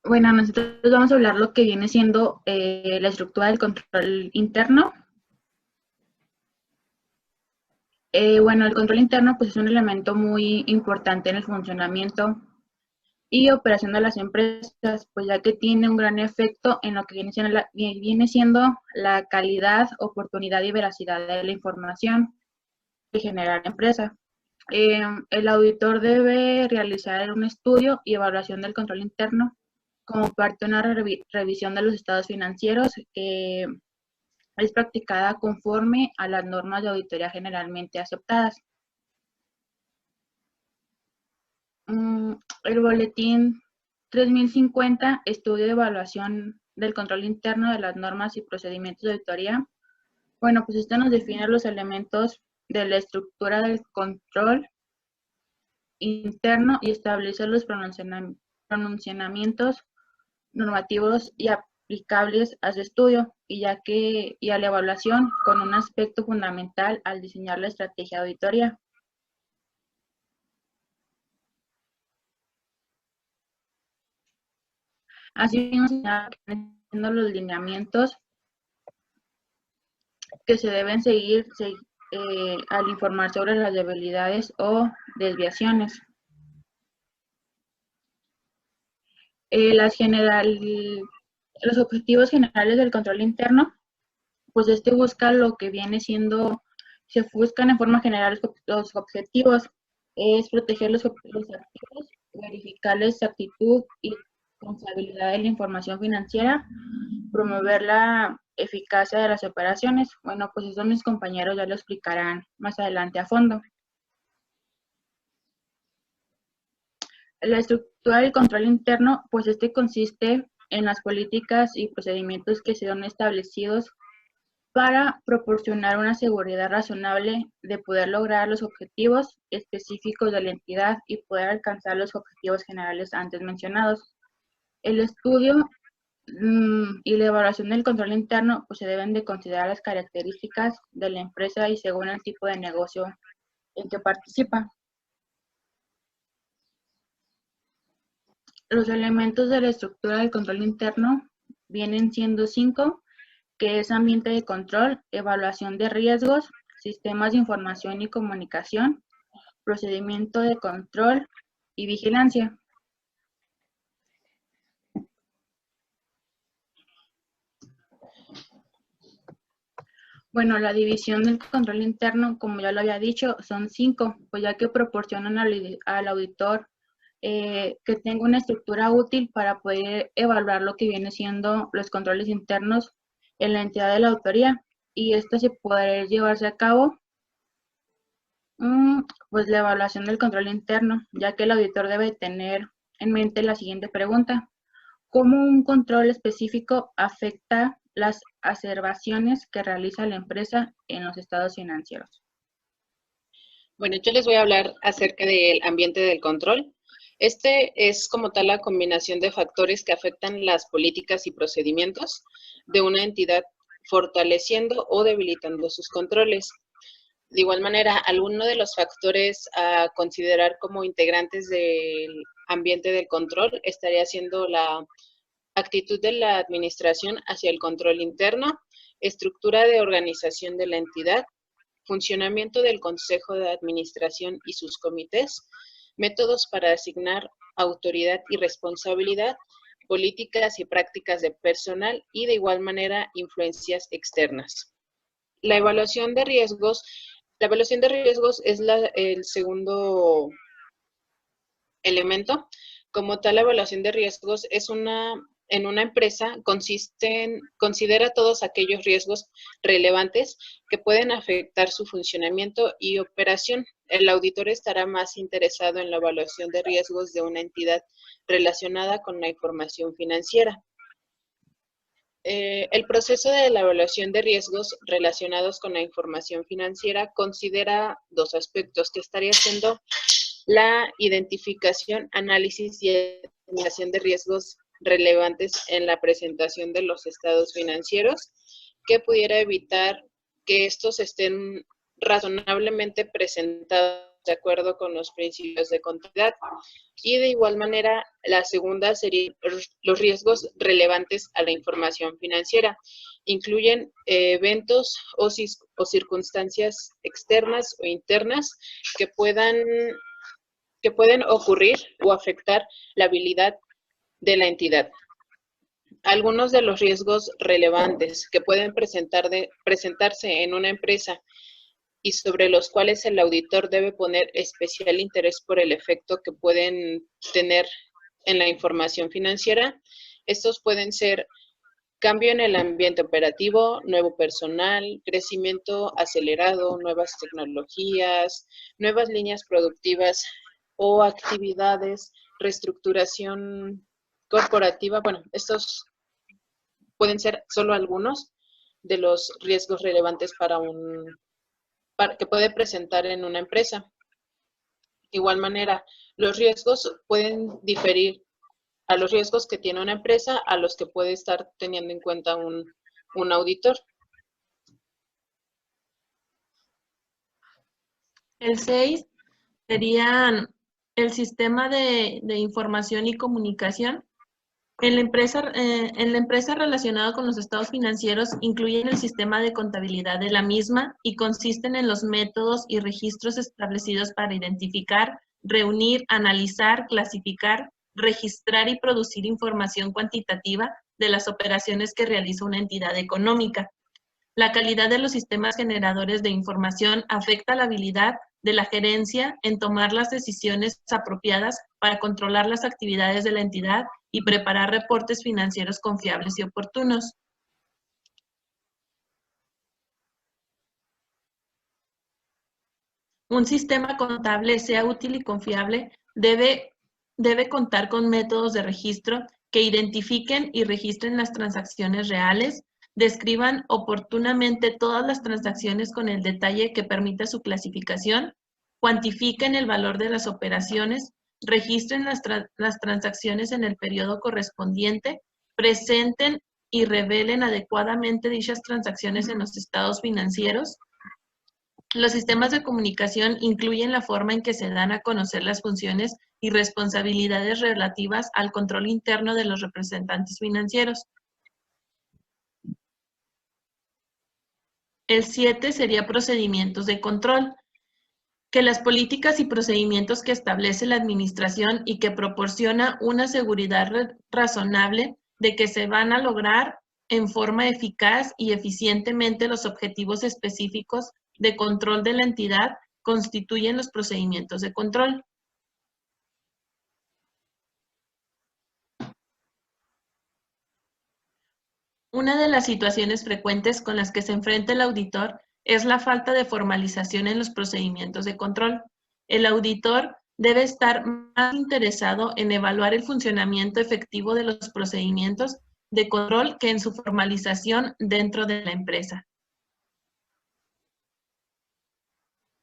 Bueno, nosotros vamos a hablar lo que viene siendo la estructura del control interno. Bueno, el control interno pues, es un elemento muy importante en el funcionamiento y operación de las empresas, pues ya que tiene un gran efecto en lo que viene siendo la calidad, oportunidad y veracidad de la información que genera la empresa. El auditor debe realizar un estudio y evaluación del control interno como parte de una revisión de los estados financieros que es practicada conforme a las normas de auditoría generalmente aceptadas. El boletín 3050, estudio de evaluación del control interno de las normas y procedimientos de auditoría. Bueno, pues esto nos define los elementos de la estructura del control interno y establece los pronunciamientos normativos y aplicables a su estudio y a la evaluación con un aspecto fundamental al diseñar la estrategia de auditoría. Así mismo señala los lineamientos que se deben seguir al informar sobre las debilidades o desviaciones. Los objetivos generales del control interno, pues busca lo que viene siendo, se buscan en forma general los objetivos, es proteger los activos, verificar la exactitud y responsabilidad de la información financiera, promover la eficacia de las operaciones. Bueno, pues eso mis compañeros ya lo explicarán más adelante a fondo. La estructura del control interno, pues consiste en las políticas y procedimientos que sean establecidos para proporcionar una seguridad razonable de poder lograr los objetivos específicos de la entidad y poder alcanzar los objetivos generales antes mencionados. El estudio y la evaluación del control interno, pues se deben de considerar las características de la empresa y según el tipo de negocio en que participa. Los elementos de la estructura del control interno vienen siendo 5, que es ambiente de control, evaluación de riesgos, sistemas de información y comunicación, procedimiento de control y vigilancia. Bueno, la división del control interno, como ya lo había dicho, son 5, pues ya que proporcionan al auditor que tenga una estructura útil para poder evaluar lo que viene siendo los controles internos en la entidad de la auditoría y esto se podrá llevarse a cabo pues la evaluación del control interno, ya que el auditor debe tener en mente la siguiente pregunta: ¿cómo un control específico afecta las observaciones que realiza la empresa en los estados financieros? Bueno, yo les voy a hablar acerca del ambiente del control. Este es como tal la combinación de factores que afectan las políticas y procedimientos de una entidad, fortaleciendo o debilitando sus controles. De igual manera, alguno de los factores a considerar como integrantes del ambiente del control estaría siendo la actitud de la administración hacia el control interno, estructura de organización de la entidad, funcionamiento del Consejo de Administración y sus comités, métodos para asignar autoridad y responsabilidad, políticas y prácticas de personal y de igual manera influencias externas. La evaluación de riesgos es el segundo elemento. Como tal, la evaluación de riesgos en una empresa considera todos aquellos riesgos relevantes que pueden afectar su funcionamiento y operación. El auditor estará más interesado en la evaluación de riesgos de una entidad relacionada con la información financiera. El proceso de la evaluación de riesgos relacionados con la información financiera considera dos aspectos, que estaría siendo la identificación, análisis y eliminación de riesgos relevantes en la presentación de los estados financieros, que pudiera evitar que estos estén razonablemente presentados de acuerdo con los principios de contabilidad. Y de igual manera, la segunda serían los riesgos relevantes a la información financiera. Incluyen eventos o circunstancias externas o internas que pueden ocurrir o afectar la habilidad de la entidad. Algunos de los riesgos relevantes que pueden presentarse en una empresa y sobre los cuales el auditor debe poner especial interés por el efecto que pueden tener en la información financiera. Estos pueden ser cambio en el ambiente operativo, nuevo personal, crecimiento acelerado, nuevas tecnologías, nuevas líneas productivas o actividades, reestructuración corporativa. Bueno, estos pueden ser solo algunos de los riesgos relevantes que puede presentar en una empresa. De igual manera, los riesgos pueden diferir a los riesgos que tiene una empresa a los que puede estar teniendo en cuenta un auditor. El 6 serían el sistema de información y comunicación. En la empresa relacionada con los estados financieros incluyen el sistema de contabilidad de la misma y consisten en los métodos y registros establecidos para identificar, reunir, analizar, clasificar, registrar y producir información cuantitativa de las operaciones que realiza una entidad económica. La calidad de los sistemas generadores de información afecta la habilidad de la gerencia en tomar las decisiones apropiadas para controlar las actividades de la entidad y preparar reportes financieros confiables y oportunos. Un sistema contable sea útil y confiable debe contar con métodos de registro que identifiquen y registren las transacciones reales, describan oportunamente todas las transacciones con el detalle que permita su clasificación, cuantifiquen el valor de las operaciones, registren las transacciones en el periodo correspondiente, presenten y revelen adecuadamente dichas transacciones en los estados financieros. Los sistemas de comunicación incluyen la forma en que se dan a conocer las funciones y responsabilidades relativas al control interno de los representantes financieros. El 7 sería procedimientos de control, que las políticas y procedimientos que establece la administración y que proporciona una seguridad razonable de que se van a lograr en forma eficaz y eficientemente los objetivos específicos de control de la entidad constituyen los procedimientos de control. Una de las situaciones frecuentes con las que se enfrenta el auditor es la falta de formalización en los procedimientos de control. El auditor debe estar más interesado en evaluar el funcionamiento efectivo de los procedimientos de control que en su formalización dentro de la empresa.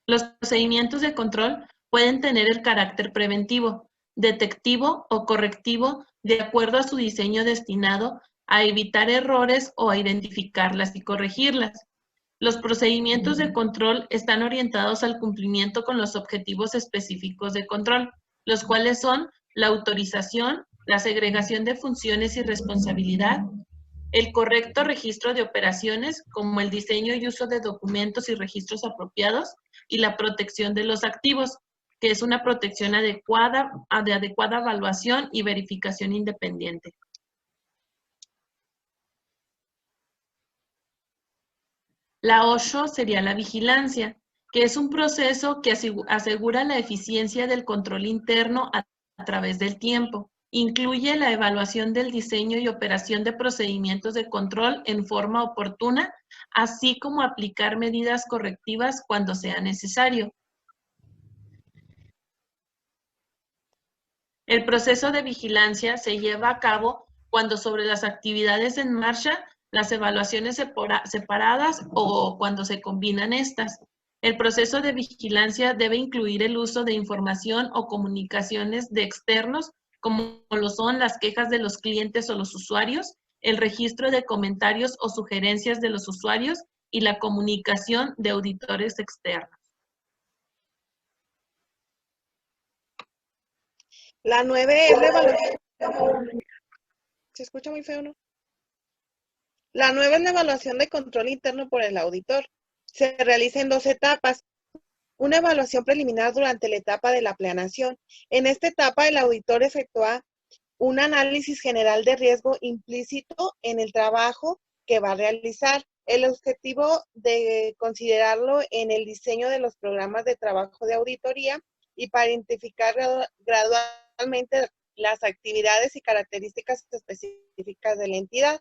Los procedimientos de control pueden tener el carácter preventivo, detectivo o correctivo de acuerdo a su diseño destinado a evitar errores o a identificarlas y corregirlas. Los procedimientos de control están orientados al cumplimiento con los objetivos específicos de control, los cuales son la autorización, la segregación de funciones y responsabilidad, el correcto registro de operaciones, como el diseño y uso de documentos y registros apropiados, y la protección de los activos, que es una protección de adecuada evaluación y verificación independiente. La 8 sería la vigilancia, que es un proceso que asegura la eficiencia del control interno a través del tiempo. Incluye la evaluación del diseño y operación de procedimientos de control en forma oportuna, así como aplicar medidas correctivas cuando sea necesario. El proceso de vigilancia se lleva a cabo cuando sobre las actividades en marcha, las evaluaciones separadas o cuando se combinan estas. El proceso de vigilancia debe incluir el uso de información o comunicaciones de externos, como lo son las quejas de los clientes o los usuarios, el registro de comentarios o sugerencias de los usuarios y la comunicación de auditores externos. La 9 es la evaluación. ¿Se escucha muy feo, no? La 9 es la evaluación de control interno por el auditor. Se realiza en 2 etapas. Una evaluación preliminar durante la etapa de la planeación. En esta etapa, el auditor efectúa un análisis general de riesgo implícito en el trabajo que va a realizar. El objetivo de considerarlo en el diseño de los programas de trabajo de auditoría y para identificar gradualmente las actividades y características específicas de la entidad.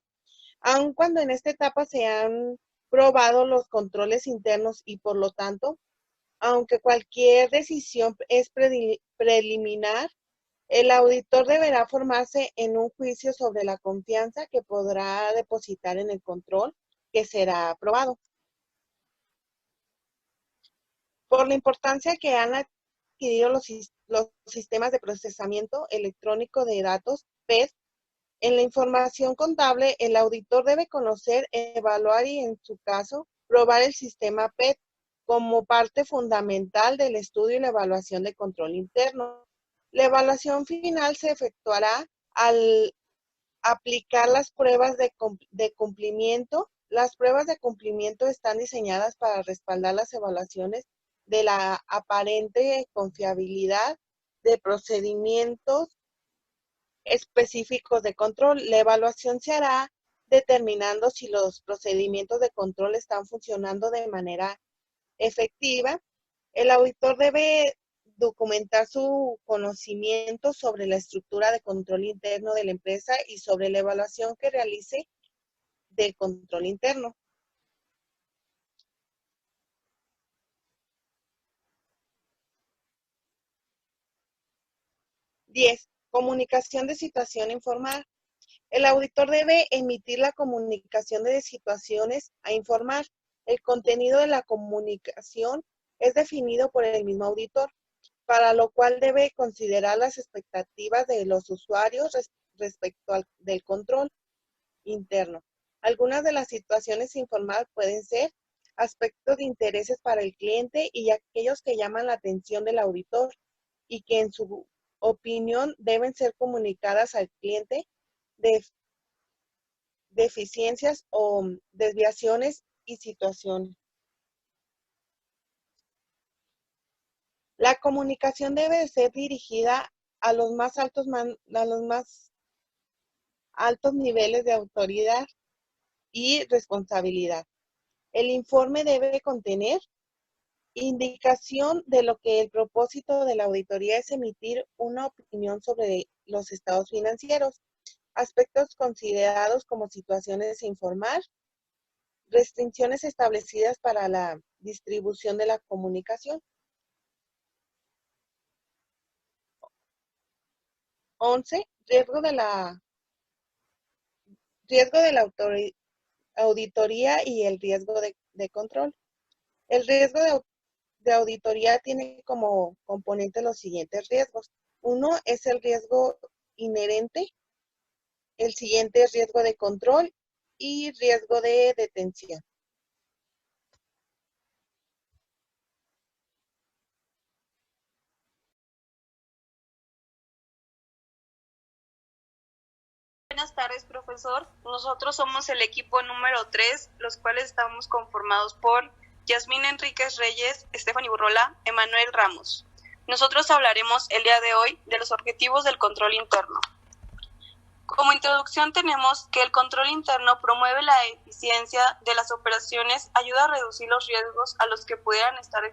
Aun cuando en esta etapa se han probado los controles internos y por lo tanto, aunque cualquier decisión es preliminar, el auditor deberá formarse en un juicio sobre la confianza que podrá depositar en el control que será aprobado. Por la importancia que han adquirido los sistemas de procesamiento electrónico de datos, PED, en la información contable, el auditor debe conocer, evaluar y, en su caso, probar el sistema PED como parte fundamental del estudio y la evaluación de control interno. La evaluación final se efectuará al aplicar las pruebas de cumplimiento. Las pruebas de cumplimiento están diseñadas para respaldar las evaluaciones de la aparente confiabilidad de procedimientos específicos de control. La evaluación se hará determinando si los procedimientos de control están funcionando de manera efectiva. El auditor debe documentar su conocimiento sobre la estructura de control interno de la empresa y sobre la evaluación que realice del control interno. Diez, comunicación de situación informar. El auditor debe emitir la comunicación de situaciones a informar. El contenido de la comunicación es definido por el mismo auditor, para lo cual debe considerar las expectativas de los usuarios respecto del control interno. Algunas de las situaciones a informar pueden ser aspectos de intereses para el cliente y aquellos que llaman la atención del auditor y que en su opinión deben ser comunicadas al cliente de deficiencias o desviaciones y situaciones. La comunicación debe ser dirigida a los más altos niveles de autoridad y responsabilidad. El informe debe contener indicación de lo que el propósito de la auditoría es emitir una opinión sobre los estados financieros, aspectos considerados como situaciones a informar, restricciones establecidas para la distribución de la comunicación. 11. Riesgo de la auditoría y el riesgo de control. El riesgo de auditoría tiene como componente los siguientes riesgos. Uno es el riesgo inherente, el siguiente es riesgo de control y riesgo de detención. Buenas tardes, profesor. Nosotros somos el equipo número 3, los cuales estamos conformados por Yasmín Enríquez Reyes, Stephanie Burrola, Emanuel Ramos. Nosotros hablaremos el día de hoy de los objetivos del control interno. Como introducción tenemos que el control interno promueve la eficiencia de las operaciones, ayuda a reducir los riesgos a los que pudieran estar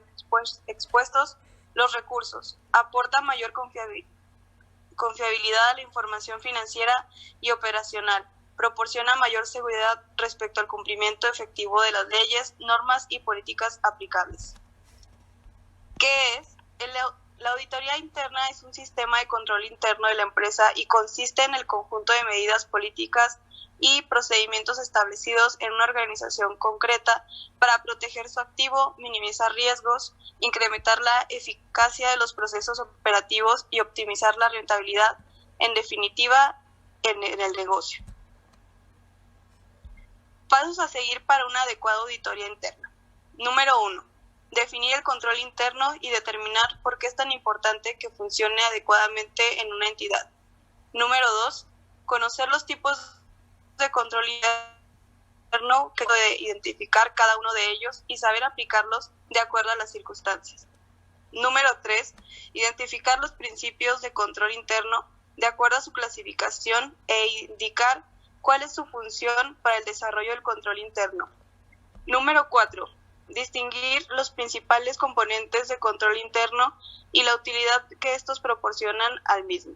expuestos los recursos, aporta mayor confiabilidad a la información financiera y operacional, proporciona mayor seguridad respecto al cumplimiento efectivo de las leyes, normas y políticas aplicables. ¿Qué es? La auditoría interna es un sistema de control interno de la empresa y consiste en el conjunto de medidas políticas y procedimientos establecidos en una organización concreta para proteger su activo, minimizar riesgos, incrementar la eficacia de los procesos operativos y optimizar la rentabilidad, en definitiva, en el negocio. Pasos a seguir para una adecuada auditoría interna. Número 1. definir el control interno y determinar por qué es tan importante que funcione adecuadamente en una entidad. Número 2, conocer los tipos de control interno que puede identificar cada uno de ellos y saber aplicarlos de acuerdo a las circunstancias. Número 3, identificar los principios de control interno de acuerdo a su clasificación e indicar cuál es su función para el desarrollo del control interno. Número 4, distinguir los principales componentes de control interno y la utilidad que estos proporcionan al mismo.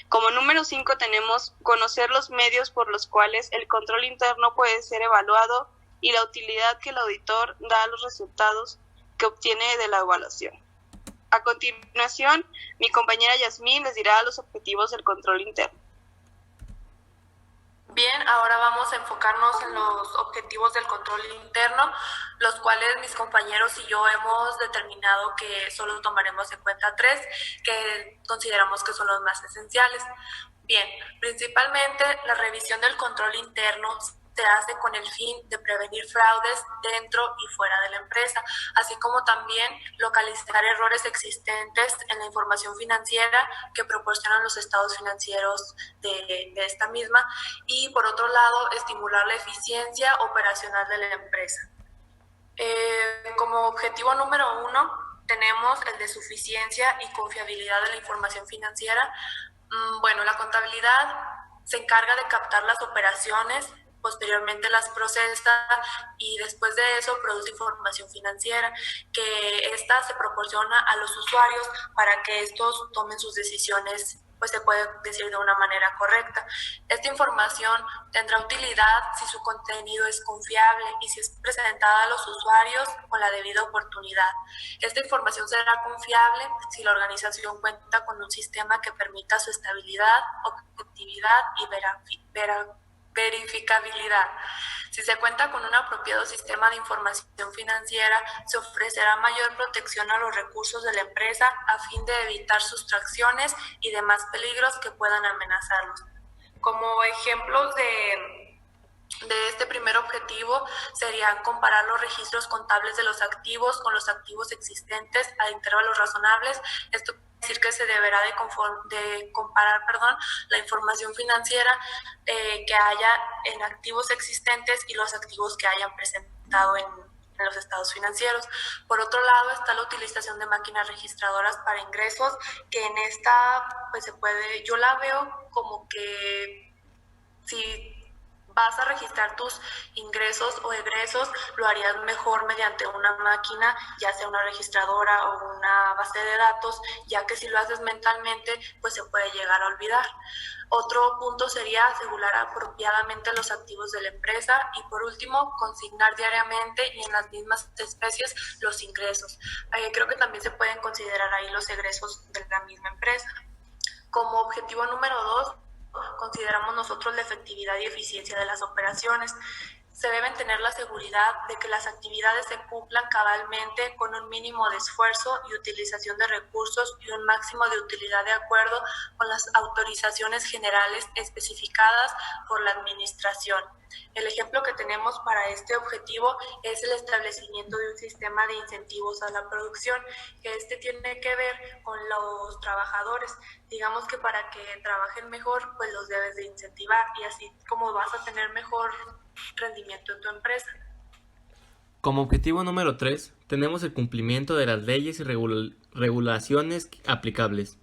Como número 5 tenemos conocer los medios por los cuales el control interno puede ser evaluado y la utilidad que el auditor da a los resultados que obtiene de la evaluación. A continuación, mi compañera Yasmín les dirá los objetivos del control interno. Bien, ahora vamos a enfocarnos en los objetivos del control interno, los cuales mis compañeros y yo hemos determinado que solo tomaremos en cuenta 3, que consideramos que son los más esenciales. Bien, principalmente la revisión del control interno se hace con el fin de prevenir fraudes dentro y fuera de la empresa, así como también localizar errores existentes en la información financiera que proporcionan los estados financieros de esta misma y, por otro lado, estimular la eficiencia operacional de la empresa. Como objetivo número 1 tenemos el de suficiencia y confiabilidad de la información financiera. Bueno, la contabilidad se encarga de captar las operaciones, posteriormente las procesa y después de eso produce información financiera que esta se proporciona a los usuarios para que estos tomen sus decisiones, pues se puede decir de una manera correcta. Esta información tendrá utilidad si su contenido es confiable y si es presentada a los usuarios con la debida oportunidad. Esta información será confiable si la organización cuenta con un sistema que permita su estabilidad, objetividad y verificabilidad. Si se cuenta con un apropiado sistema de información financiera, se ofrecerá mayor protección a los recursos de la empresa a fin de evitar sustracciones y demás peligros que puedan amenazarlos. Como ejemplos de este primer objetivo serían comparar los registros contables de los activos con los activos existentes a intervalos razonables. Esto quiere decir que se deberá de comparar la información financiera que haya en activos existentes y los activos que hayan presentado en los estados financieros. Por otro lado está la utilización de máquinas registradoras para ingresos, que en esta pues yo la veo como que si vas a registrar tus ingresos o egresos, lo harías mejor mediante una máquina, ya sea una registradora o una base de datos, ya que si lo haces mentalmente, pues se puede llegar a olvidar. Otro punto sería asegurar apropiadamente los activos de la empresa y, por último, consignar diariamente y en las mismas especies los ingresos. Creo que también se pueden considerar ahí los egresos de la misma empresa. Como objetivo número 2, consideramos nosotros la efectividad y eficiencia de las operaciones. Se deben tener la seguridad de que las actividades se cumplan cabalmente con un mínimo de esfuerzo y utilización de recursos y un máximo de utilidad de acuerdo con las autorizaciones generales especificadas por la administración. El ejemplo que tenemos para este objetivo es el establecimiento de un sistema de incentivos a la producción, que tiene que ver con los trabajadores. Digamos que para que trabajen mejor, pues los debes de incentivar y así como vas a tener mejor rendimiento en tu empresa. Como objetivo número 3, tenemos el cumplimiento de las leyes y regulaciones aplicables.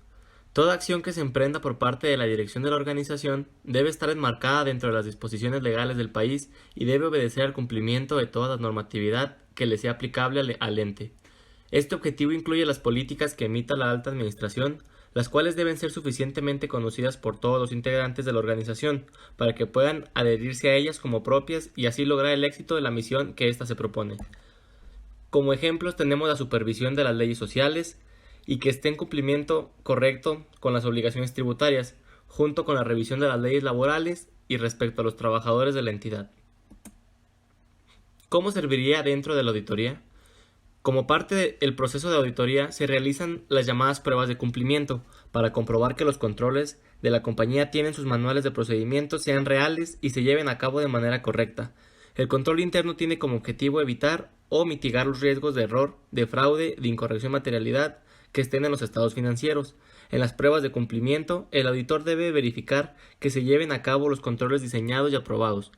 Toda acción que se emprenda por parte de la dirección de la organización debe estar enmarcada dentro de las disposiciones legales del país y debe obedecer al cumplimiento de toda la normatividad que le sea aplicable al ente. Este objetivo incluye las políticas que emita la alta administración, las cuales deben ser suficientemente conocidas por todos los integrantes de la organización para que puedan adherirse a ellas como propias y así lograr el éxito de la misión que ésta se propone. Como ejemplos tenemos la supervisión de las leyes sociales y que esté en cumplimiento correcto con las obligaciones tributarias, junto con la revisión de las leyes laborales y respecto a los trabajadores de la entidad. ¿Cómo serviría dentro de la auditoría? Como parte del proceso de auditoría se realizan las llamadas pruebas de cumplimiento para comprobar que los controles de la compañía tienen sus manuales de procedimientos sean reales y se lleven a cabo de manera correcta. El control interno tiene como objetivo evitar o mitigar los riesgos de error, de fraude, de incorrección de materialidad que estén en los estados financieros. En las pruebas de cumplimiento, el auditor debe verificar que se lleven a cabo los controles diseñados y aprobados.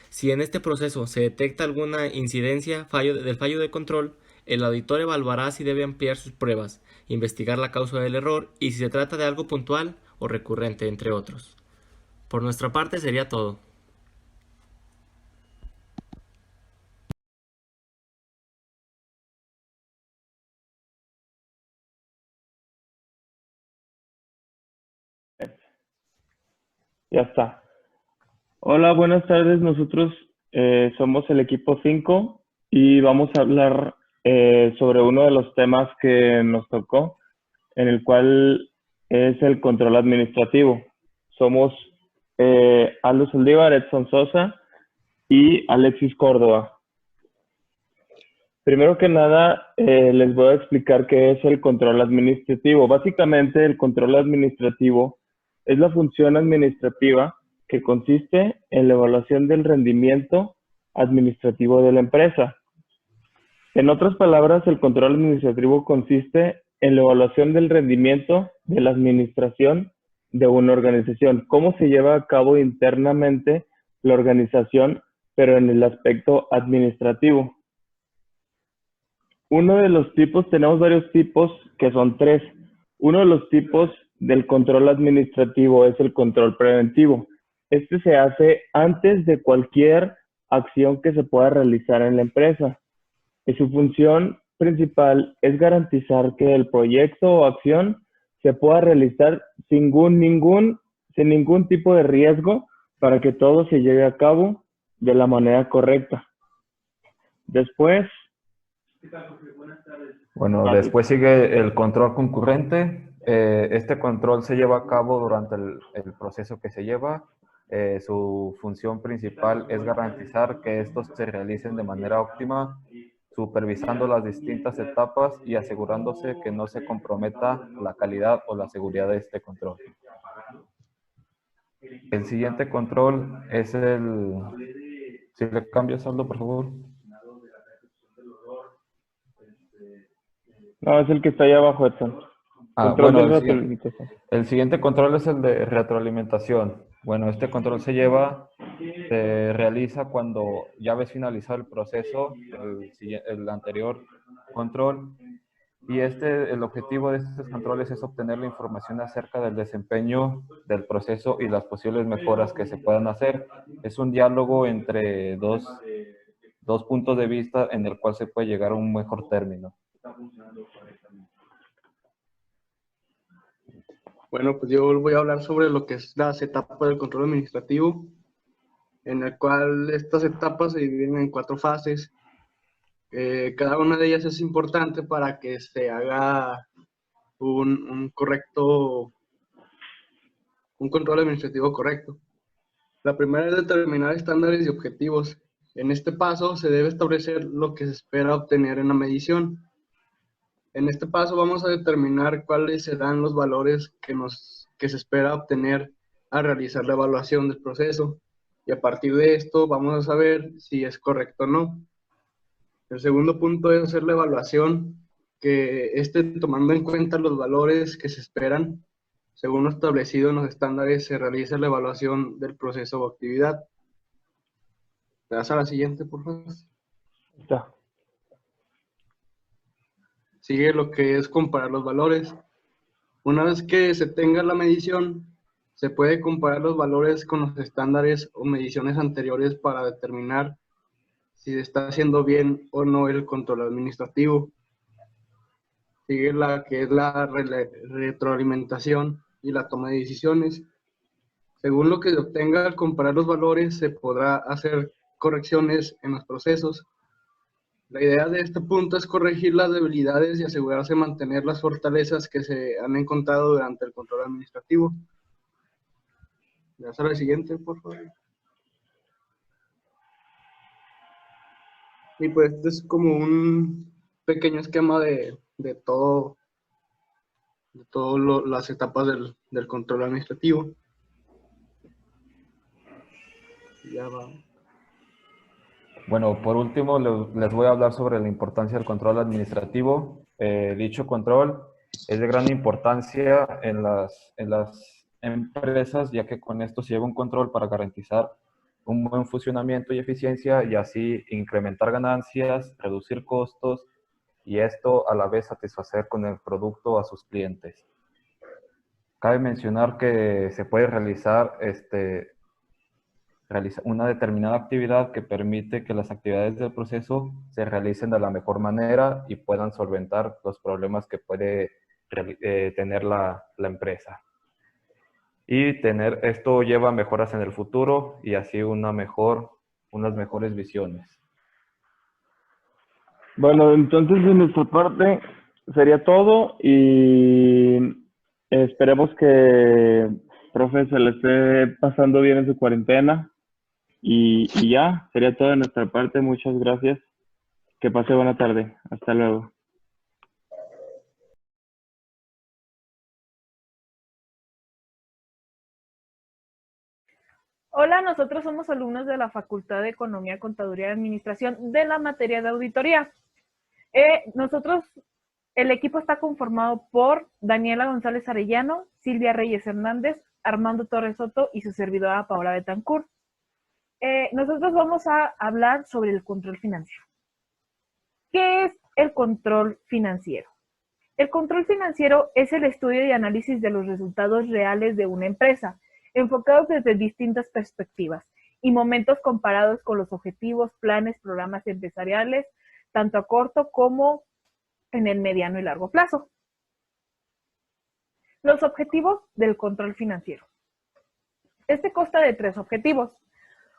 Si en este proceso se detecta alguna incidencia del fallo de control, el auditor evaluará si debe ampliar sus pruebas, investigar la causa del error y si se trata de algo puntual o recurrente, entre otros. Por nuestra parte sería todo. Ya está. Hola, buenas tardes. Nosotros somos el equipo 5 y vamos a hablar sobre uno de los temas que nos tocó, en el cual es el control administrativo. Somos Aldo Saldívar, Edson Sosa y Alexis Córdoba. Primero que nada, les voy a explicar qué es el control administrativo. Básicamente, el control administrativo es la función administrativa que consiste en la evaluación del rendimiento administrativo de la empresa. En otras palabras, el control administrativo consiste en la evaluación del rendimiento de la administración de una organización, cómo se lleva a cabo internamente la organización, pero en el aspecto administrativo. Uno de los tipos, tenemos varios tipos que son 3. Uno de los tipos del control administrativo es el control preventivo. Este se hace antes de cualquier acción que se pueda realizar en la empresa. Y su función principal es garantizar que el proyecto o acción se pueda realizar sin ningún tipo de riesgo para que todo se lleve a cabo de la manera correcta. Después, bueno, después sigue el control concurrente. Este control se lleva a cabo durante el proceso que se lleva. Su función principal es garantizar que estos se realicen de manera óptima, supervisando las distintas etapas y asegurándose que no se comprometa la calidad o la seguridad de este control. El siguiente control es el... Si le cambias, Aldo, por favor. no, es el que está ahí abajo, Edson. Bueno, de retroalimentación. el siguiente control es el de retroalimentación. Bueno, este control se realiza cuando ya ves finalizado el proceso, el anterior control, y el objetivo de estos controles es obtener la información acerca del desempeño del proceso y las posibles mejoras que se puedan hacer. Es un diálogo entre dos puntos de vista en el cual se puede llegar a un mejor término. Bueno, pues yo voy a hablar sobre lo que es las etapas del control administrativo, en el cual estas etapas se dividen en 4 fases. Cada una de ellas es importante para que se haga un control administrativo correcto. La primera es determinar estándares y objetivos. En este paso se debe establecer lo que se espera obtener en la medición. En este paso vamos a determinar cuáles serán los valores que se espera obtener al realizar la evaluación del proceso. Y a partir de esto vamos a saber si es correcto o no. El segundo punto es hacer la evaluación, que tomando en cuenta los valores que se esperan, según lo establecido en los estándares, se realiza la evaluación del proceso o actividad. ¿Te das a la siguiente, por favor? Ya. Sigue lo que es comparar los valores. Una vez que se tenga la medición, se puede comparar los valores con los estándares o mediciones anteriores para determinar si se está haciendo bien o no el control administrativo. Sigue la que es la retroalimentación y la toma de decisiones. Según lo que se obtenga al comparar los valores, se podrá hacer correcciones en los procesos. La idea de este punto es corregir las debilidades y asegurarse de mantener las fortalezas que se han encontrado durante el control administrativo. ¿Le das a la siguiente, por favor? Y pues este es como un pequeño esquema de todas las etapas del control administrativo. Ya va. Bueno, por último, les voy a hablar sobre la importancia del control administrativo. Dicho control es de gran importancia en las empresas, ya que con esto se lleva un control para garantizar un buen funcionamiento y eficiencia y así incrementar ganancias, reducir costos y esto a la vez satisfacer con el producto a sus clientes. Cabe mencionar que se puede realizar una determinada actividad que permite que las actividades del proceso se realicen de la mejor manera y puedan solventar los problemas que puede tener la empresa. Y esto lleva a mejoras en el futuro y así unas mejores visiones. Bueno, entonces de nuestra parte sería todo y esperemos que, profe, se le esté pasando bien en su cuarentena y ya, sería todo de nuestra parte. Muchas gracias. Que pase buena tarde. Hasta luego. Hola, nosotros somos alumnos de la Facultad de Economía, Contaduría y Administración de la materia de auditoría. El equipo está conformado por Daniela González Arellano, Silvia Reyes Hernández, Armando Torres Soto y su servidora Paola Betancourt. Nosotros vamos a hablar sobre el control financiero. ¿Qué es el control financiero? El control financiero es el estudio y análisis de los resultados reales de una empresa, enfocados desde distintas perspectivas y momentos comparados con los objetivos, planes, programas empresariales, tanto a corto como en el mediano y largo plazo. Los objetivos del control financiero. Este consta de 3 objetivos.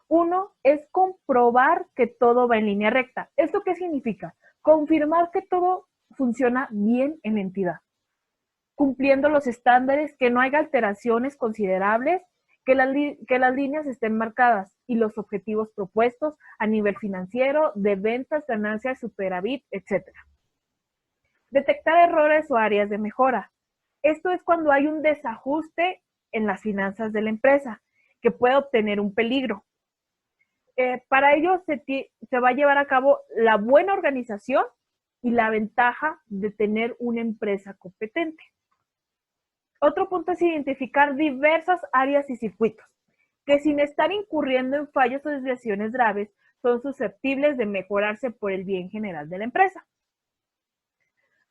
Uno es comprobar que todo va en línea recta. ¿Esto qué significa? Confirmar que todo funciona bien en la entidad, cumpliendo los estándares, que no haya alteraciones considerables, que las líneas estén marcadas y los objetivos propuestos a nivel financiero, de ventas, ganancias, superávit, etc. Detectar errores o áreas de mejora. Esto es cuando hay un desajuste en las finanzas de la empresa que puede obtener un peligro. Para ello se va a llevar a cabo la buena organización y la ventaja de tener una empresa competente. Otro punto es identificar diversas áreas y circuitos que, sin estar incurriendo en fallos o desviaciones graves, son susceptibles de mejorarse por el bien general de la empresa.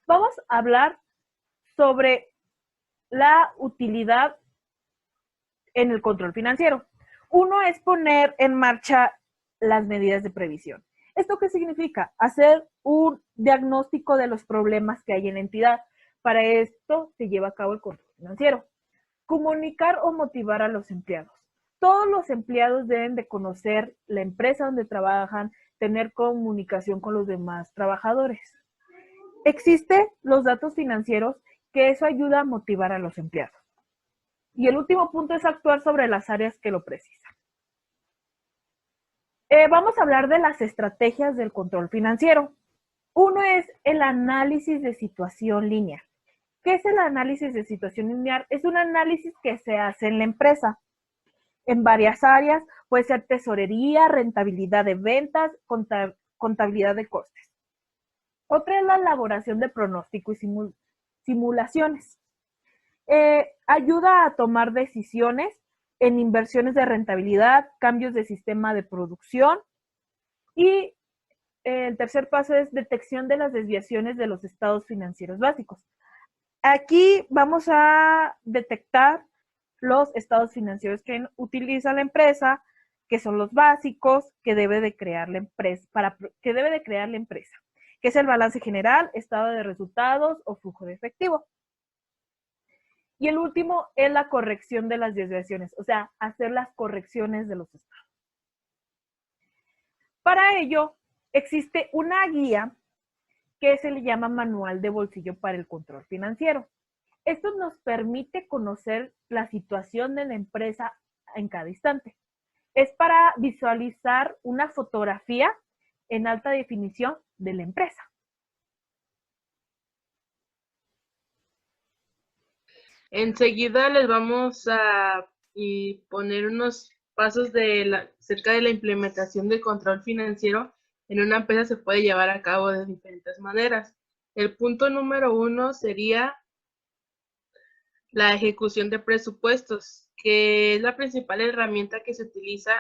Vamos a hablar sobre la utilidad en el control financiero. Uno es poner en marcha las medidas de previsión. ¿Esto qué significa? Hacer un diagnóstico de los problemas que hay en la entidad. Para esto se lleva a cabo el control financiero. Comunicar o motivar a los empleados. Todos los empleados deben de conocer la empresa donde trabajan, tener comunicación con los demás trabajadores. Existen los datos financieros, que eso ayuda a motivar a los empleados. Y el último punto es actuar sobre las áreas que lo precisan. Vamos a hablar de las estrategias del control financiero. Uno es el análisis de situación lineal. ¿Qué es el análisis de situación lineal? Es un análisis que se hace en la empresa en varias áreas. Puede ser tesorería, rentabilidad de ventas, contabilidad de costes. Otra es la elaboración de pronóstico y simulaciones. Ayuda a tomar decisiones en inversiones de rentabilidad, cambios de sistema de producción. Y el tercer paso es detección de las desviaciones de los estados financieros básicos. Aquí vamos a detectar los estados financieros que utiliza la empresa, que son los básicos que debe de crear la empresa, que es el balance general, estado de resultados o flujo de efectivo. Y el último es la corrección de las desviaciones, o sea, hacer las correcciones de los estados. Para ello, existe una guía que se le llama Manual de Bolsillo para el Control Financiero. Esto nos permite conocer la situación de la empresa en cada instante. Es para visualizar una fotografía en alta definición de la empresa. Enseguida les vamos a poner unos pasos acerca de la implementación del control financiero en una empresa se puede llevar a cabo de diferentes maneras. El punto número 1 sería la ejecución de presupuestos, que es la principal herramienta que se utiliza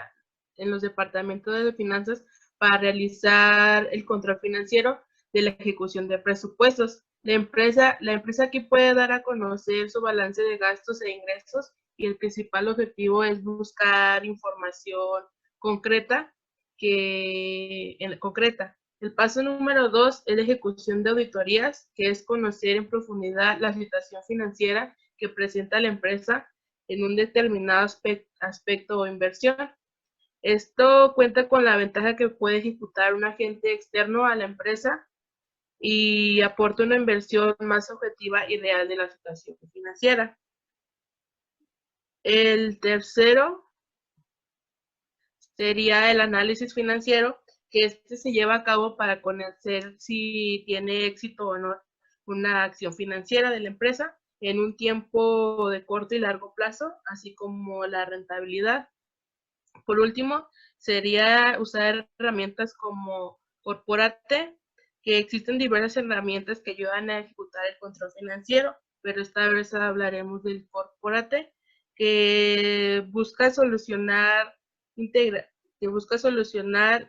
en los departamentos de finanzas para realizar el control financiero de la ejecución de presupuestos. La empresa aquí puede dar a conocer su balance de gastos e ingresos y el principal objetivo es buscar información concreta. El paso número 2 es la ejecución de auditorías, que es conocer en profundidad la situación financiera que presenta la empresa en un determinado aspecto o inversión. Esto cuenta con la ventaja que puede ejecutar un agente externo a la empresa y aporta una inversión más objetiva y real de la situación financiera. El tercero sería el análisis financiero, que se lleva a cabo para conocer si tiene éxito o no una acción financiera de la empresa en un tiempo de corto y largo plazo, así como la rentabilidad. Por último, sería usar herramientas como Corporate, que existen diversas herramientas que ayudan a ejecutar el control financiero, pero esta vez hablaremos del Corporate, que busca solucionar,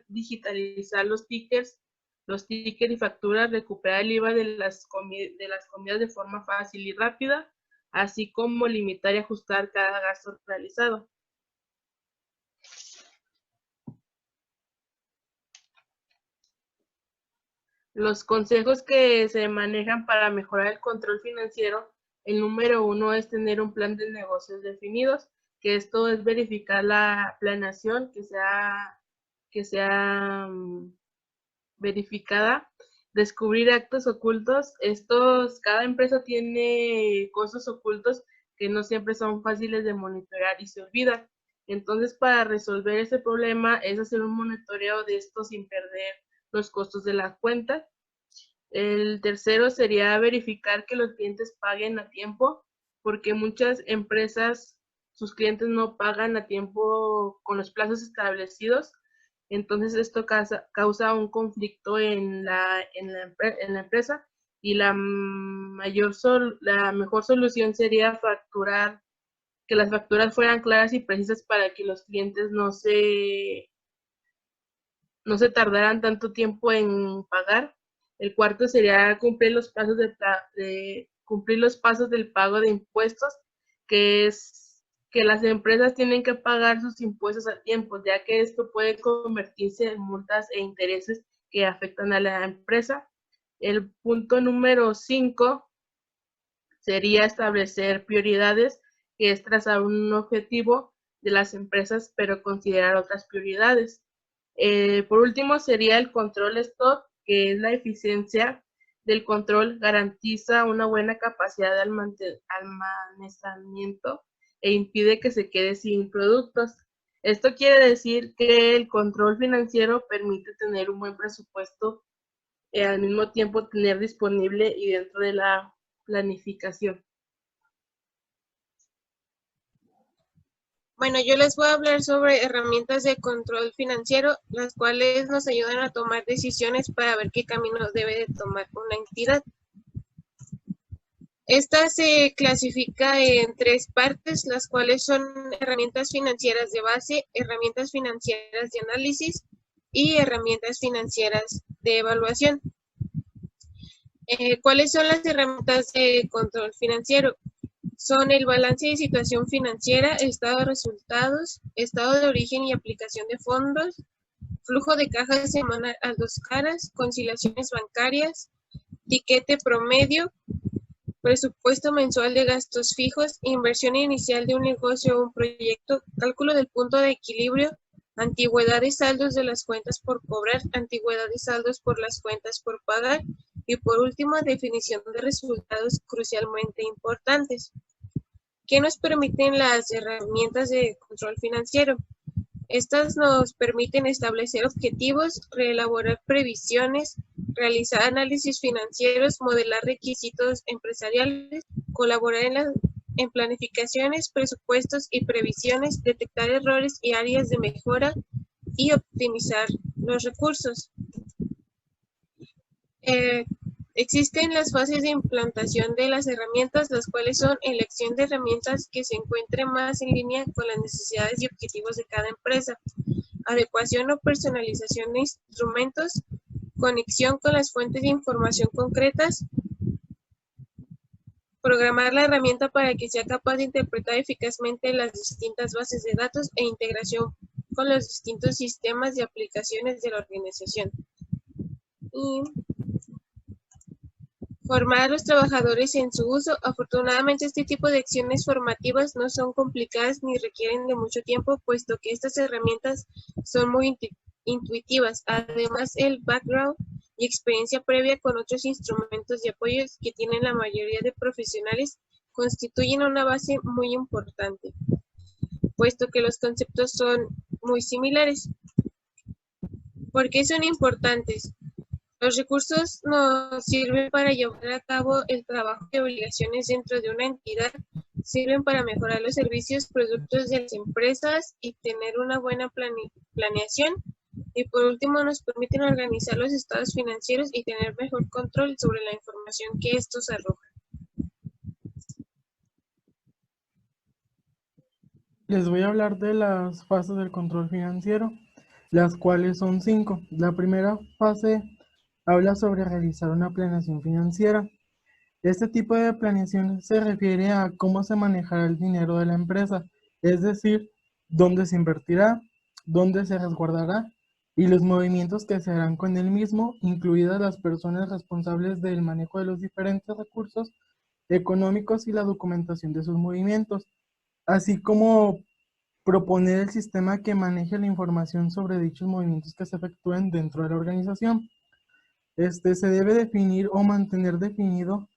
digitalizar los tickets y facturas, recuperar el IVA de las comidas de forma fácil y rápida, así como limitar y ajustar cada gasto realizado. Los consejos que se manejan para mejorar el control financiero, el número 1 es tener un plan de negocios definidos, que esto es verificar la planeación que sea verificada, descubrir actos ocultos. Cada empresa tiene costos ocultos que no siempre son fáciles de monitorear y se olvidan. Entonces, para resolver ese problema es hacer un monitoreo de esto sin perder los costos de la cuenta. El tercero sería verificar que los clientes paguen a tiempo, porque muchas empresas, sus clientes no pagan a tiempo con los plazos establecidos. Entonces esto causa un conflicto en la empresa y la mejor solución sería que las facturas fueran claras y precisas para que los clientes no se tardaran tanto tiempo en pagar. El cuarto sería cumplir los pasos del pago de impuestos, que es que las empresas tienen que pagar sus impuestos a tiempo, ya que esto puede convertirse en multas e intereses que afectan a la empresa. El punto número 5 sería establecer prioridades, que es trazar un objetivo de las empresas, pero considerar otras prioridades. Por último, sería el control stock, que es la eficiencia del control, garantiza una buena capacidad de almacenamiento e impide que se quede sin productos. Esto quiere decir que el control financiero permite tener un buen presupuesto y al mismo tiempo tener disponible y dentro de la planificación. Bueno, yo les voy a hablar sobre herramientas de control financiero, las cuales nos ayudan a tomar decisiones para ver qué camino debe de tomar una entidad. Esta se clasifica en 3 partes, las cuales son herramientas financieras de base, herramientas financieras de análisis y herramientas financieras de evaluación. ¿Cuáles son las herramientas de control financiero? Son el balance de situación financiera, estado de resultados, estado de origen y aplicación de fondos, flujo de caja semanal a 2 caras, conciliaciones bancarias, tiquete promedio, presupuesto mensual de gastos fijos, inversión inicial de un negocio o un proyecto, cálculo del punto de equilibrio, antigüedad de saldos de las cuentas por cobrar, antigüedad de saldos por las cuentas por pagar y por último, definición de resultados crucialmente importantes. ¿Qué nos permiten las herramientas de control financiero? Estas nos permiten establecer objetivos, reelaborar previsiones, realizar análisis financieros, modelar requisitos empresariales, colaborar en la en planificaciones, presupuestos y previsiones, detectar errores y áreas de mejora y optimizar los recursos. Existen las fases de implantación de las herramientas, las cuales son elección de herramientas que se encuentren más en línea con las necesidades y objetivos de cada empresa, adecuación o personalización de instrumentos, conexión con las fuentes de información concretas, programar la herramienta para que sea capaz de interpretar eficazmente las distintas bases de datos e integración con los distintos sistemas y aplicaciones de la organización. Y formar a los trabajadores en su uso. Afortunadamente, este tipo de acciones formativas no son complicadas ni requieren de mucho tiempo, puesto que estas herramientas son muy intuitivas. Además, el background y experiencia previa con otros instrumentos de apoyo que tienen la mayoría de profesionales constituyen una base muy importante, puesto que los conceptos son muy similares. ¿Por qué son importantes? Los recursos nos sirven para llevar a cabo el trabajo de obligaciones dentro de una entidad, sirven para mejorar los servicios, productos de las empresas y tener una buena planeación. Y por último, nos permiten organizar los estados financieros y tener mejor control sobre la información que estos arrojan. Les voy a hablar de las fases del control financiero, las cuales son 5. La primera fase habla sobre realizar una planeación financiera. Este tipo de planeación se refiere a cómo se manejará el dinero de la empresa, es decir, dónde se invertirá, dónde se resguardará y los movimientos que se harán con el mismo, incluidas las personas responsables del manejo de los diferentes recursos económicos y la documentación de sus movimientos, así como proponer el sistema que maneje la información sobre dichos movimientos que se efectúen dentro de la organización. Se debe definir o mantener definido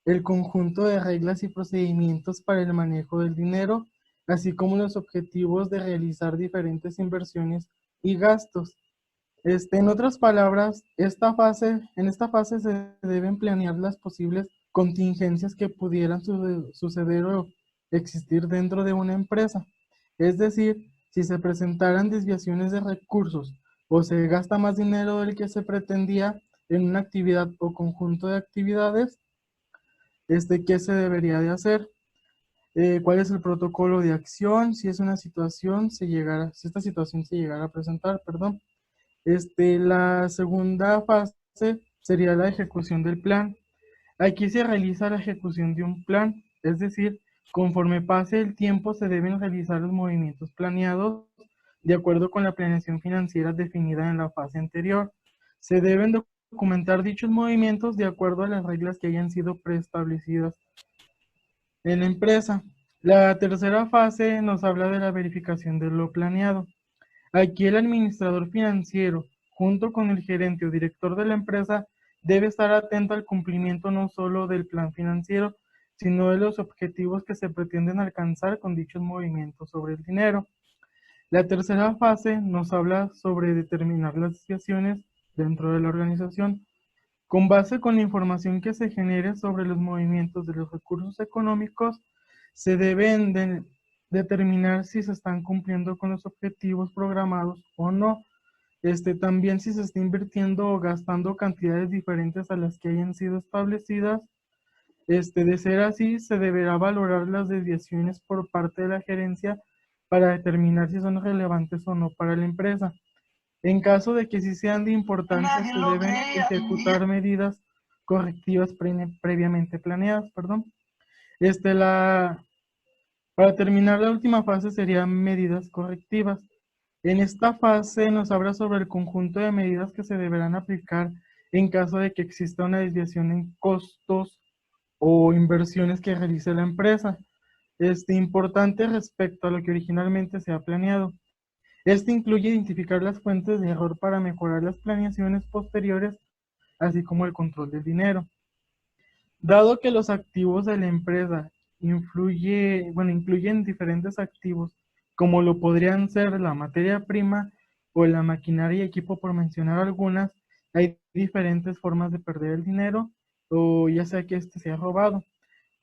el conjunto de reglas y procedimientos para el manejo del dinero, así como los objetivos de realizar diferentes inversiones y gastos. En otras palabras, en esta fase se deben planear las posibles contingencias que pudieran suceder o existir dentro de una empresa. Es decir, si se presentaran desviaciones de recursos o se gasta más dinero del que se pretendía en una actividad o conjunto de actividades, ¿qué se debería de hacer? ¿Cuál es el protocolo de acción si esta situación se llegara a presentar, perdón? La segunda fase sería la ejecución del plan. Aquí se realiza la ejecución de un plan, es decir, conforme pase el tiempo se deben realizar los movimientos planeados de acuerdo con la planeación financiera definida en la fase anterior. Se deben documentar dichos movimientos de acuerdo a las reglas que hayan sido preestablecidas en la empresa. La tercera fase nos habla de la verificación de lo planeado. Aquí el administrador financiero, junto con el gerente o director de la empresa, debe estar atento al cumplimiento no solo del plan financiero, sino de los objetivos que se pretenden alcanzar con dichos movimientos sobre el dinero. La tercera fase nos habla sobre determinar las desviaciones dentro de la organización. Con base con la información que se genere sobre los movimientos de los recursos económicos, se deben determinar si se están cumpliendo con los objetivos programados o no. También si se está invirtiendo o gastando cantidades diferentes a las que hayan sido establecidas. De ser así, se deberá valorar las desviaciones por parte de la gerencia para determinar si son relevantes o no para la empresa. En caso de que sí sean de importancia, se deben ejecutar medidas correctivas previamente planeadas, perdón. Para terminar, la última fase serían medidas correctivas. En esta fase nos habla sobre el conjunto de medidas que se deberán aplicar en caso de que exista una desviación en costos o inversiones que realice la empresa. Importante respecto a lo que originalmente se ha planeado. Incluye identificar las fuentes de error para mejorar las planeaciones posteriores, así como el control del dinero. Dado que los activos de la empresa incluyen diferentes activos, como lo podrían ser la materia prima o la maquinaria y equipo, por mencionar algunas, hay diferentes formas de perder el dinero, o ya sea que sea robado.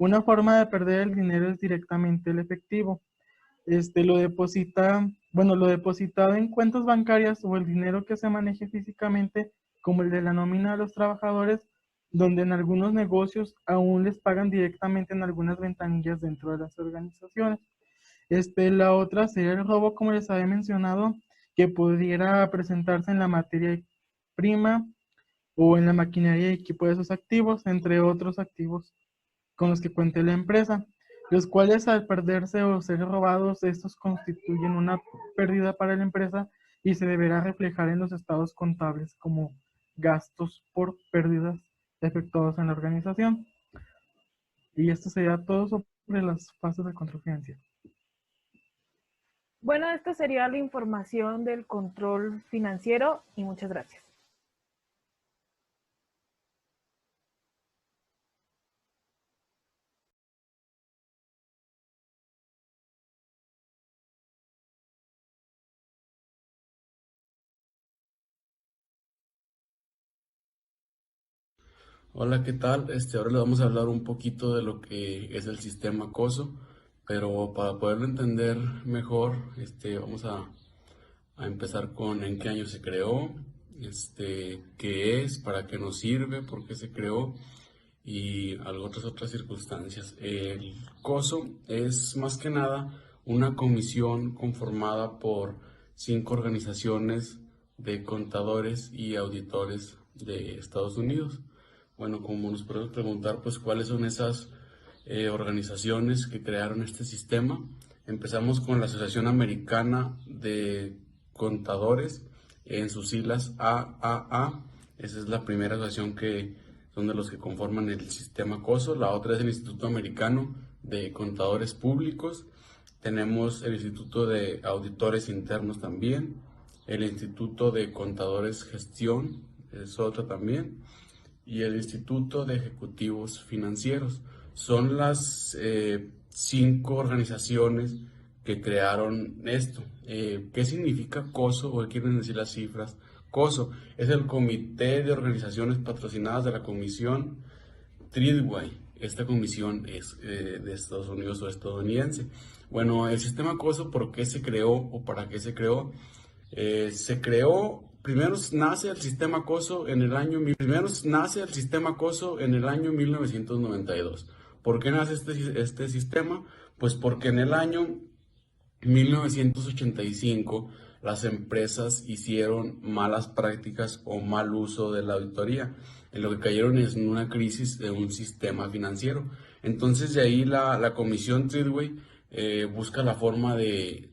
Una forma de perder el dinero es directamente el efectivo. Lo depositado en cuentas bancarias o el dinero que se maneje físicamente, como el de la nómina de los trabajadores, donde en algunos negocios aún les pagan directamente en algunas ventanillas dentro de las organizaciones. La otra sería el robo, como les había mencionado, que pudiera presentarse en la materia prima o en la maquinaria y equipo de esos activos, entre otros activos con los que cuente la empresa, los cuales al perderse o ser robados, estos constituyen una pérdida para la empresa y se deberá reflejar en los estados contables como gastos por pérdidas efectuados en la organización. Y esto sería todo sobre las fases de control financiero. Bueno, esta sería la información del control financiero y muchas gracias. Hola, ¿qué tal? Ahora le vamos a hablar un poquito de lo que es el sistema COSO, pero para poderlo entender mejor, vamos a empezar con en qué año se creó, qué es, para qué nos sirve, por qué se creó y otras circunstancias. El COSO es más que nada una comisión conformada por 5 organizaciones de contadores y auditores de Estados Unidos. Bueno, como nos podemos preguntar, pues, ¿cuáles son esas organizaciones que crearon este sistema? Empezamos con la Asociación Americana de Contadores, en sus siglas AAA. Esa es la primera asociación que son de los que conforman el sistema COSO. La otra es el Instituto Americano de Contadores Públicos. Tenemos el Instituto de Auditores Internos también. El Instituto de Contadores Gestión es otro también. Y el Instituto de Ejecutivos Financieros. Son las 5 organizaciones que crearon esto. ¿Qué significa COSO o qué quieren decir las cifras? COSO es el Comité de Organizaciones Patrocinadas de la Comisión Tridway. Esta comisión es de Estados Unidos o estadounidense. Bueno, el sistema COSO, ¿por qué se creó o para qué se creó? Primero nace el sistema COSO en el año 1992. ¿Por qué nace este sistema? Pues porque en el año 1985 las empresas hicieron malas prácticas o mal uso de la auditoría, en lo que cayeron en una crisis de un sistema financiero. Entonces de ahí la comisión Tridway busca la forma de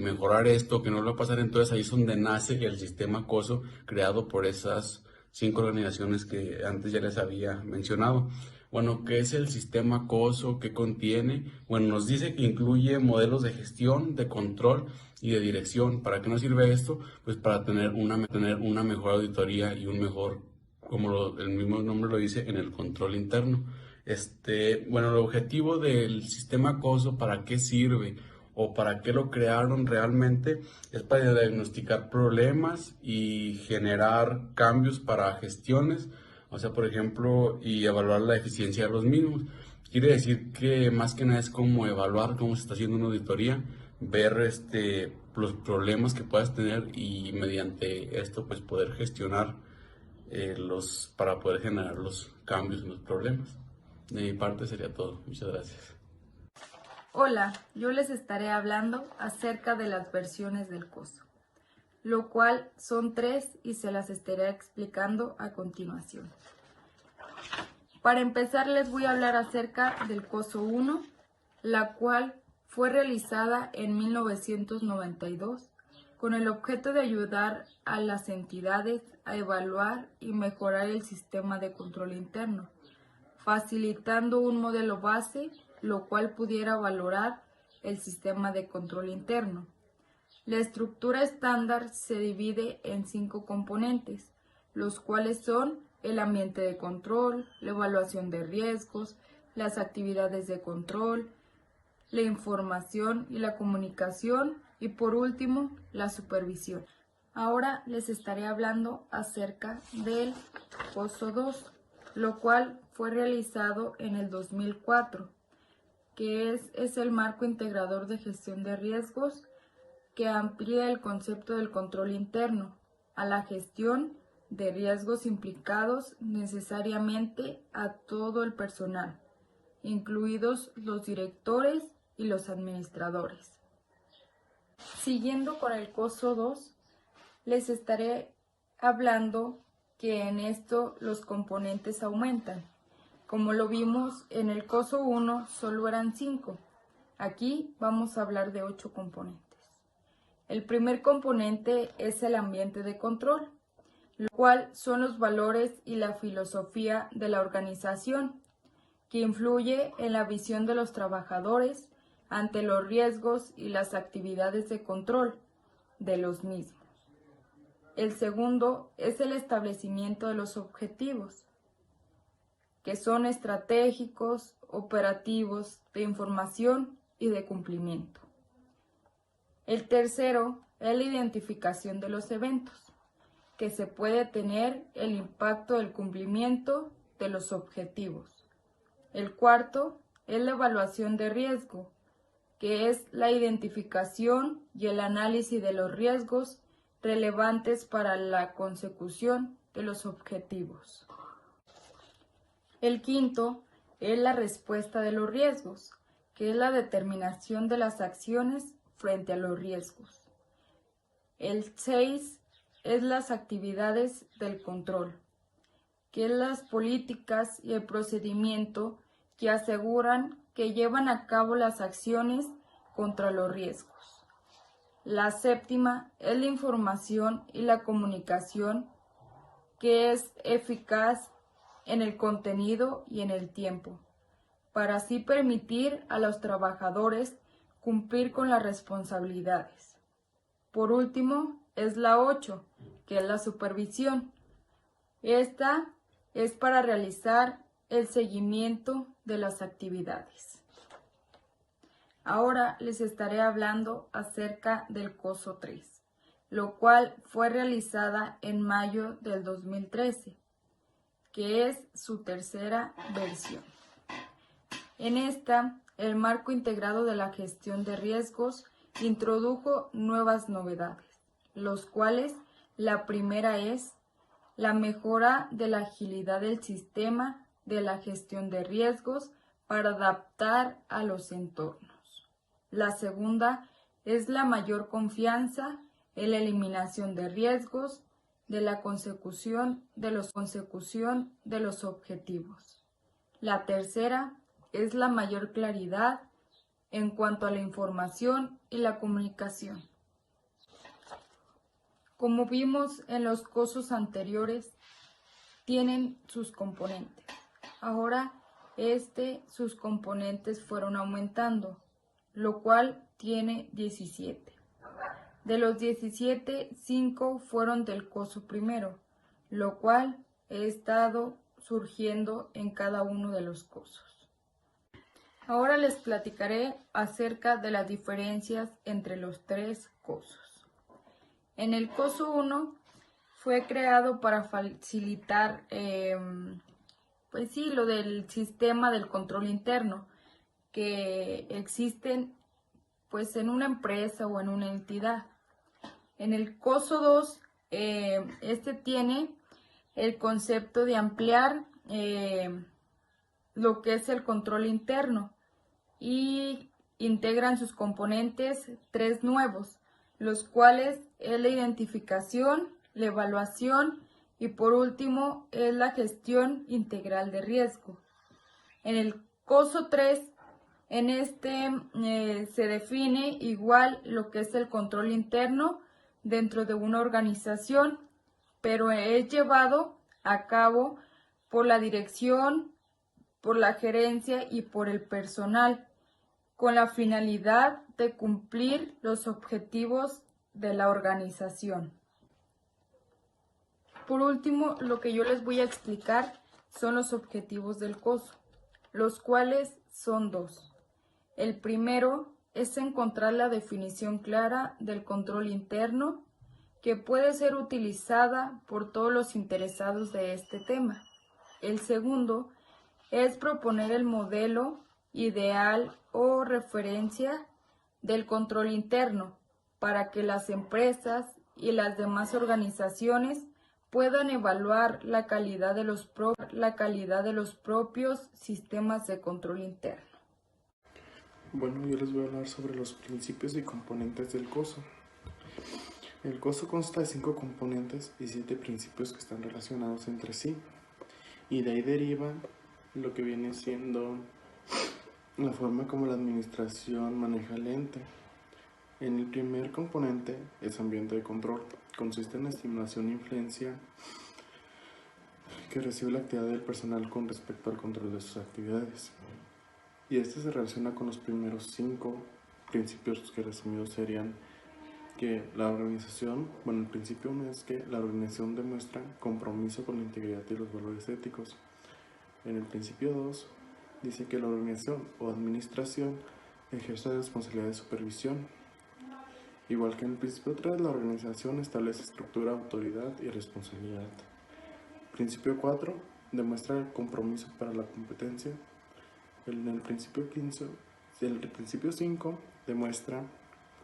mejorar esto, que no lo va a pasar. Entonces ahí es donde nace el sistema COSO, creado por esas 5 organizaciones que antes ya les había mencionado. Bueno, ¿qué es el sistema COSO? ¿Qué contiene? Bueno, nos dice que incluye modelos de gestión, de control y de dirección. ¿Para qué nos sirve esto? Pues para tener una mejor auditoría y un mejor, como el mismo nombre lo dice, en el control interno. Bueno, el objetivo del sistema COSO, ¿para qué sirve? O para qué lo crearon realmente, es para diagnosticar problemas y generar cambios para gestiones, o sea, por ejemplo, y evaluar la eficiencia de los mismos. Quiere decir que más que nada es como evaluar cómo se está haciendo una auditoría, ver los problemas que puedas tener y mediante esto pues poder gestionar para poder generar los cambios en los problemas. De mi parte sería todo. Muchas gracias. Hola, yo les estaré hablando acerca de las versiones del COSO, lo cual son 3 y se las estaré explicando a continuación. Para empezar les voy a hablar acerca del COSO 1, la cual fue realizada en 1992 con el objeto de ayudar a las entidades a evaluar y mejorar el sistema de control interno, facilitando un modelo base lo cual pudiera valorar el sistema de control interno. La estructura estándar se divide en 5 componentes, los cuales son el ambiente de control, la evaluación de riesgos, las actividades de control, la información y la comunicación y por último la supervisión. Ahora les estaré hablando acerca del COSO 2, lo cual fue realizado en el 2004, que es el marco integrador de gestión de riesgos que amplía el concepto del control interno a la gestión de riesgos implicados necesariamente a todo el personal, incluidos los directores y los administradores. Siguiendo con el COSO 2, les estaré hablando que en esto los componentes aumentan. Como lo vimos en el COSO 1, solo eran 5. Aquí vamos a hablar de 8 componentes. El primer componente es el ambiente de control, lo cual son los valores y la filosofía de la organización, que influye en la visión de los trabajadores ante los riesgos y las actividades de control de los mismos. El segundo es el establecimiento de los objetivos, que son estratégicos, operativos, de información y de cumplimiento. El tercero es la identificación de los eventos, que se puede tener el impacto del cumplimiento de los objetivos. El cuarto es la evaluación de riesgo, que es la identificación y el análisis de los riesgos relevantes para la consecución de los objetivos. El quinto es la respuesta de los riesgos, que es la determinación de las acciones frente a los riesgos. El 6 es las actividades del control, que es las políticas y el procedimiento que aseguran que llevan a cabo las acciones contra los riesgos. La séptima es la información y la comunicación, que es eficaz en el contenido y en el tiempo, para así permitir a los trabajadores cumplir con las responsabilidades. Por último, es la 8, que es la supervisión. Esta es para realizar el seguimiento de las actividades. Ahora les estaré hablando acerca del COSO 3, lo cual fue realizada en mayo del 2013, que es su tercera versión. En esta, el marco integrado de la gestión de riesgos introdujo nuevas novedades, los cuales la primera es la mejora de la agilidad del sistema de la gestión de riesgos para adaptar a los entornos. La segunda es la mayor confianza en la eliminación de riesgos de la consecución de los objetivos. La tercera es la mayor claridad en cuanto a la información y la comunicación. Como vimos en los COSOs anteriores, tienen sus componentes. Ahora, sus componentes fueron aumentando, lo cual tiene 17. De los 17, 5 fueron del COSO primero, lo cual he estado surgiendo en cada uno de los COSOs. Ahora les platicaré acerca de las diferencias entre los 3 COSOs. En el COSO 1 fue creado para facilitar lo del sistema del control interno que existen en una empresa o en una entidad. En el COSO 2, tiene el concepto de ampliar lo que es el control interno y integran sus componentes 3 nuevos, los cuales es la identificación, la evaluación y por último es la gestión integral de riesgo. En el COSO 3, se define igual lo que es el control interno dentro de una organización, pero es llevado a cabo por la dirección, por la gerencia y por el personal, con la finalidad de cumplir los objetivos de la organización. Por último, lo que yo les voy a explicar son los objetivos del COSO, los cuales son 2. El primero es encontrar la definición clara del control interno que puede ser utilizada por todos los interesados de este tema. El segundo es proponer el modelo ideal o referencia del control interno para que las empresas y las demás organizaciones puedan evaluar la calidad de los propios sistemas de control interno. Bueno, yo les voy a hablar sobre los principios y componentes del COSO. El COSO consta de 5 componentes y 7 principios que están relacionados entre sí. Y de ahí deriva lo que viene siendo la forma como la administración maneja el ente. En el primer componente es ambiente de control. Consiste en la estimulación e influencia que recibe la actividad del personal con respecto al control de sus actividades. Y este se relaciona con los primeros 5 principios que resumidos serían que la organización, el principio 1 es que la organización demuestra compromiso con la integridad y los valores éticos. En el principio 2 dice que la organización o administración ejerce la responsabilidad de supervisión. Igual que en el principio 3, la organización establece estructura, autoridad y responsabilidad. Principio 4 demuestra el compromiso para la competencia. En el principio 5 demuestra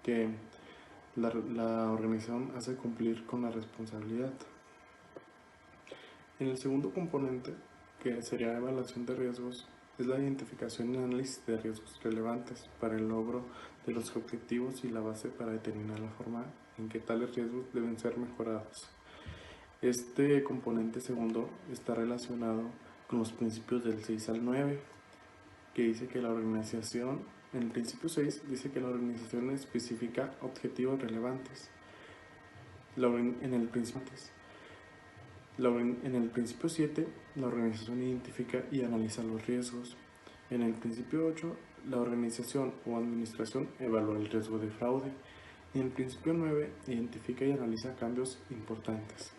que la organización hace cumplir con la responsabilidad. En el segundo componente, que sería evaluación de riesgos, es la identificación y análisis de riesgos relevantes para el logro de los objetivos y la base para determinar la forma en que tales riesgos deben ser mejorados. Este componente segundo está relacionado con los principios del 6 al 9, que dice que la organización, en el principio 6, dice que la organización especifica objetivos relevantes. En el principio 7, la organización identifica y analiza los riesgos. En el principio 8, la organización o administración evalúa el riesgo de fraude. Y en el principio 9, identifica y analiza cambios importantes.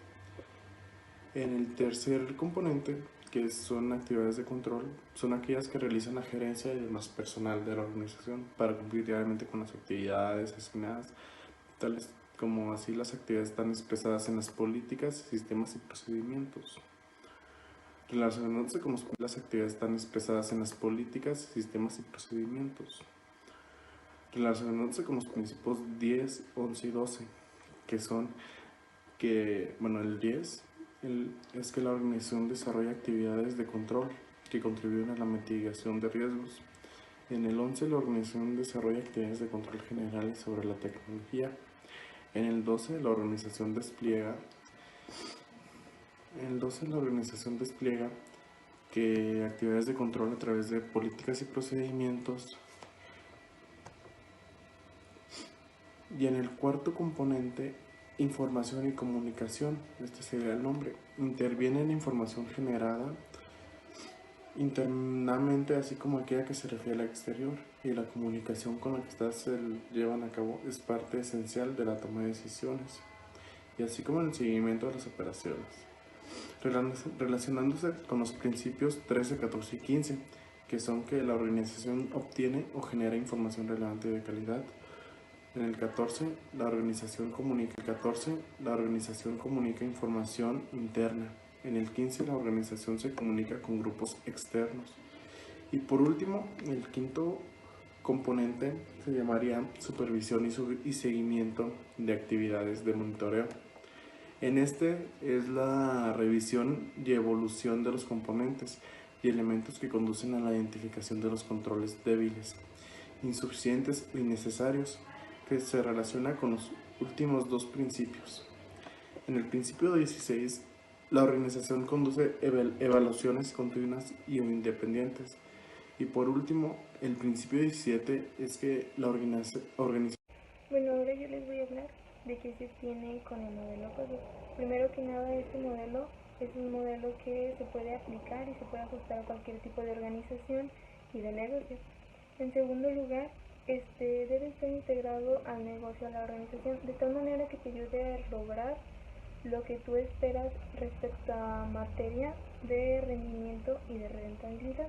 En el tercer componente, que son actividades de control, son aquellas que realizan la gerencia y demás personal de la organización para cumplir diariamente con las actividades asignadas, tales como así las actividades están expresadas en las políticas, sistemas y procedimientos. Relacionándose con las actividades están expresadas en las políticas, sistemas y procedimientos. Relacionándose con los principios 10, 11 y 12, que son el 10 es que la organización desarrolla actividades de control que contribuyen a la mitigación de riesgos. En el 11, la organización desarrolla actividades de control generales sobre la tecnología. En el 12, la organización despliega que actividades de control a través de políticas y procedimientos. Y en el cuarto componente, información y comunicación, este sería el nombre, interviene en la información generada internamente, así como aquella que se refiere al exterior, y la comunicación con la que estas se llevan a cabo es parte esencial de la toma de decisiones, y así como el seguimiento de las operaciones. Relacionándose con los principios 13, 14 y 15, que son que la organización obtiene o genera información relevante y de calidad. En el 14, la organización comunica información interna. En el 15, la organización se comunica con grupos externos. Y por último, el quinto componente se llamaría supervisión y seguimiento de actividades de monitoreo. En este es la revisión y evolución de los componentes y elementos que conducen a la identificación de los controles débiles, insuficientes o innecesarios, que se relaciona con los últimos 2 principios. En el principio 16, la organización conduce evaluaciones continuas y independientes. Y por último, el principio 17 es que la organización... Bueno, ahora yo les voy a hablar de qué se tiene con el modelo COSO. Primero que nada, este modelo es un modelo que se puede aplicar y se puede ajustar a cualquier tipo de organización y de negocio. En segundo lugar, debe estar integrado al negocio, a la organización, de tal manera que te ayude a lograr lo que tú esperas respecto a materia de rendimiento y de rentabilidad.